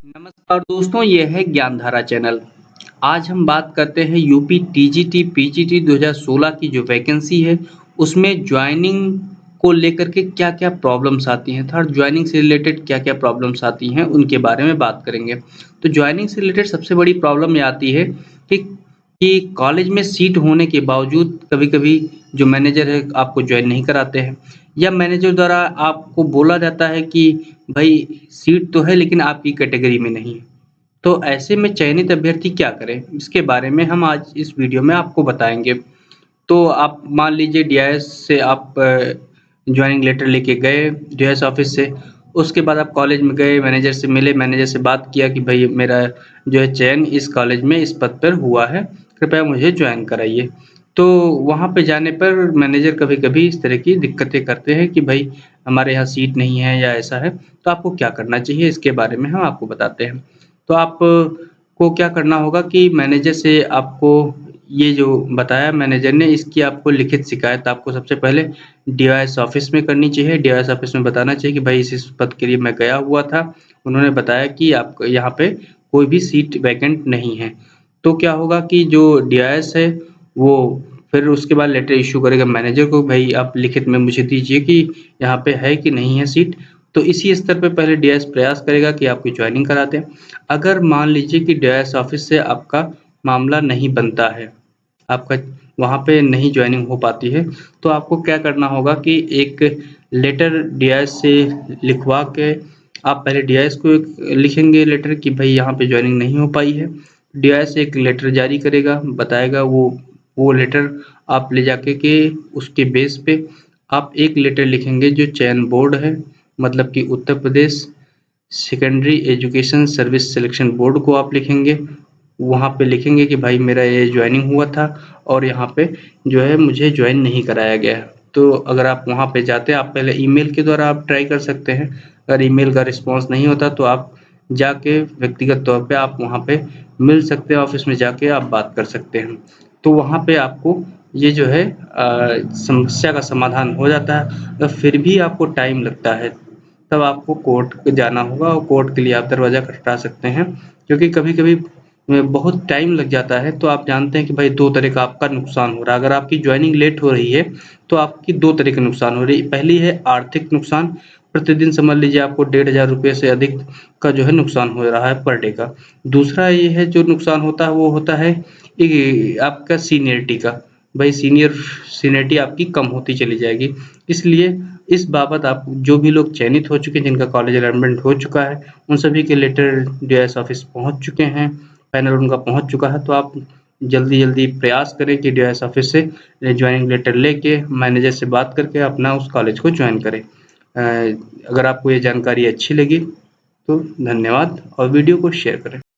नमस्कार दोस्तों, ये है ज्ञानधारा चैनल। आज हम बात करते हैं यूपी टीजीटी पीजीटी 2016 की जो वैकेंसी है, उसमें जॉइनिंग को लेकर के क्या-क्या प्रॉब्लम्स आती हैं, थर्ड जॉइनिंग से रिलेटेड क्या-क्या प्रॉब्लम्स आती हैं, उनके बारे में बात करेंगे। तो जॉइनिंग से रिलेटेड सबसे बड़ी प्रॉब्लम ये आती है कि कॉलेज में सीट होने के बावजूद कभी-कभी जो मैनेजर है आपको जॉइन नहीं कराते हैं या मैनेजर द्वारा आपको बोला जाता है कि भाई सीट तो है लेकिन आपकी कैटेगरी में नहीं है। तो ऐसे में चयनित अभ्यर्थी क्या करें? इसके बारे में हम आज इस वीडियो में आपको बताएँगे। तो आप मान लीजिए डीआईएस से आप जॉइनिंग लेटर लेके गए डीआईएस ऑफ़िस से, उसके बाद आप कॉलेज में गए, मैनेजर से मिले, मैनेजर से बात किया कि भई मेरा जो है चयन इस कॉलेज में इस पद पर हुआ है, कृपया मुझे जॉइन कराइए। तो वहाँ पे जाने पर मैनेजर कभी-कभी इस तरह की दिक्कतें करते हैं कि भई हमारे यहाँ सीट नहीं है या ऐसा है, तो आपको क्या करना चाहिए इसके बारे में हम आपको बताते हैं। तो आप को क्या करना होगा कि मैनेजर से आपको ये जो बताया मैनेजर ने इसकी आपको लिखित शिकायत आपको सबसे पहले डीआईएस ऑफ़िस में करनी चाहिए। डीआईएस ऑफ़िस में बताना चाहिए कि भाई इस पद के लिए मैं गया हुआ था। उन्होंने बताया कि आप यहाँ पे कोई भी सीट वैकेंट नहीं है। तो क्या होगा कि जो डीआईएस है वो फिर उसके बाद लेटर इश्यू करेगा मैनेजर को, भाई आप लिखित में मुझे दीजिए कि यहाँ पे है कि नहीं है सीट। तो इसी स्तर पे पहले डीआईएस प्रयास करेगा कि आपकी जॉइनिंग करा दें। अगर मान लीजिए कि डीआईएस ऑफ़िस से आपका मामला नहीं बनता है, आपका वहाँ पे नहीं जॉइनिंग हो पाती है, तो आपको क्या करना होगा कि एक लेटर डीआईएस से लिखवा के आप पहले डीआईएस को एक लिखेंगे लेटर कि भई यहाँ पे जॉइनिंग नहीं हो पाई है। डीआईएस एक लेटर जारी करेगा, बताएगा वो लेटर आप ले जाके के उसके बेस पे आप एक लेटर लिखेंगे जो चयन बोर्ड है, मतलब कि Uttar Pradesh secondary education service selection board को आप लिखेंगे। वहाँ पे लिखेंगे कि भाई मेरा ये जॉइनिंग हुआ था और यहाँ पे जो है मुझे जॉइन नहीं कराया गया है। तो अगर आप वहाँ पे जाते हैं, आप पहले ईमेल के द्वारा आप ट्राई कर सकते हैं। अगर ईमेल का रिस्पॉन्स नहीं होता तो आप जाके व्यक्तिगत तौर पे आप वहाँ पे मिल सकते हैं, ऑफ़िस में जाके आप बात कर सकते हैं। तो वहाँ पे आपको ये जो है समस्या का समाधान हो जाता है। अगर फिर भी आपको टाइम लगता है, तब आपको कोर्ट को जाना होगा और कोर्ट के लिए आप दरवाज़ा खटखटा सकते हैं। क्योंकि कभी-कभी बहुत टाइम लग जाता है, तो आप जानते हैं कि भाई 2 तरह का आपका नुकसान हो रहा है। अगर आपकी जॉइनिंग लेट हो रही है, तो आपकी 2 तरह के नुकसान हो रही है। पहली है आर्थिक नुकसान, प्रतिदिन समझ लीजिए आपको 1,500 से अधिक का जो है नुकसान हो रहा है पर डे का। दूसरा ये है जो नुकसान होता है वो होता है आपका सीनियरिटी का। भाई सीनियरिटी आपकी कम होती चली जाएगी। इसलिए इस बाबत आप जो भी लोग चयनित हो चुके हैं, जिनका कॉलेज अलॉटमेंट हो चुका है, उन सभी के लेटर डीआईएस ऑफ़िस पहुँच चुके हैं, पैनल उनका पहुँच चुका है, तो आप जल्दी-जल्दी प्रयास करें कि डीआईएस ऑफ़िस से जॉइनिंग लेटर लेके मैनेजर से बात करके अपना उस कॉलेज को जॉइन करें। अगर आपको ये जानकारी अच्छी लगी तो धन्यवाद और वीडियो को शेयर करें।